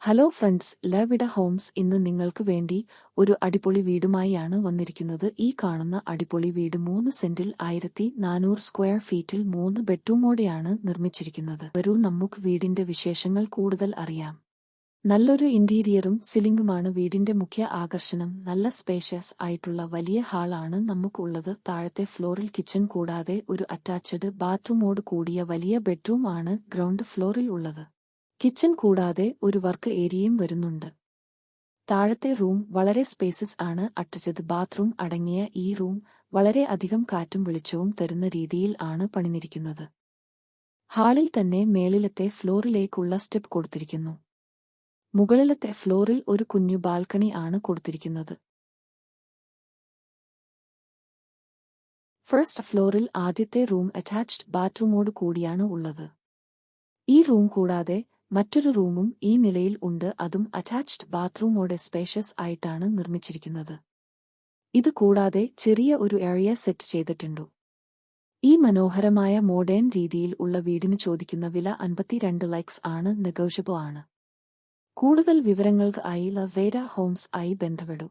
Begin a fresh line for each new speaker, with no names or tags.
Hello friends, ലവിഡ Holmes ഇന്ന് നിങ്ങൾക്ക് വേണ്ടി ഒരു അടിപൊളി വീടുമായാണ് വന്നിരിക്കുന്നത്. ഈ കാണുന്ന അടിപൊളി വീട് 3 സെന്റിൽ 1400 സ്ക്വയർ ഫീറ്റിൽ 3 ബെഡ്റൂമോടെയാണ് നിർമ്മിച്ചിരിക്കുന്നത്. വരൂ നമുക്ക് വീടിന്റെ വിശേഷങ്ങൾ കൂടുതൽ അറിയാം. നല്ലൊരു ഇന്റീരിയറും സിലിംഗുമാണ് വീടിന്റെ മുഖ്യ ആകർഷണം. നല്ല സ്പേഷ്യസ് ആയിട്ടുള്ള വലിയ ഹാളാണ് നമുക്കുള്ളത്. താഴത്തെ ഫ്ലോറിൽ കിച്ചൺ കൂടാതെ ഒരു അറ്റാച്ച്ഡ് ബാത്റൂമോട് കൂടിയ വലിയ ബെഡ്റൂം ആണ് ഗ്രൗണ്ട് ഫ്ലോറിൽ ഉള്ളത്. കിച്ചൺ കൂടാതെ ഒരു വർക്ക് ഏരിയയും വരുന്നുണ്ട്. താഴത്തെ റൂം വളരെ സ്പേസസ് ആണ്. അറ്റാച്ച്ഡ് ബാത്റൂം അടങ്ങിയ ഈ റൂം വളരെ അധികം കാറ്റും വെളിച്ചവും തരുന്ന രീതിയിൽ ആണ് പണിതിരിക്കുന്നത്. ഹാളിൽ തന്നെ മേളിലത്തെ ഫ്ലോറിലേക്കുള്ള സ്റ്റെപ്പ് കൊടുത്തിരിക്കുന്നു. മുകളിലത്തെ ഫ്ലോറിൽ ഒരു കുഞ്ഞു ബാൽക്കണി ആണ് കൊടുത്തിരിക്കുന്നത്. ഫസ്റ്റ് ഫ്ലോറിൽ ആദ്യത്തെ റൂം അറ്റാച്ച്ഡ് ബാത്റൂമോട് കൂടിയാണ് ഉള്ളത്. ഈ റൂം കൂടാതെ മറ്റൊരു റൂമും ഈ നിലയിൽ ഉണ്ട്. അതും അറ്റാച്ച്ഡ് ബാത്റൂമോടെ സ്പേഷ്യസ് ആയിട്ടാണ് നിർമ്മിച്ചിരിക്കുന്നത്. ഇത് കൂടാതെ ചെറിയ ഒരു ഏരിയ സെറ്റ് ചെയ്തിട്ടുണ്ട്. ഈ മനോഹരമായ മോഡേൺ രീതിയിൽ ഉള്ള വീടിന് ചോദിക്കുന്ന വില 52 ലക്ഷം ആണ്. നെഗോഷ്യബിൾ ആണ്. കൂടുതൽ വിവരങ്ങൾക്ക് ലവേഡ ഹോംസ് ആയി ബന്ധപ്പെടൂ.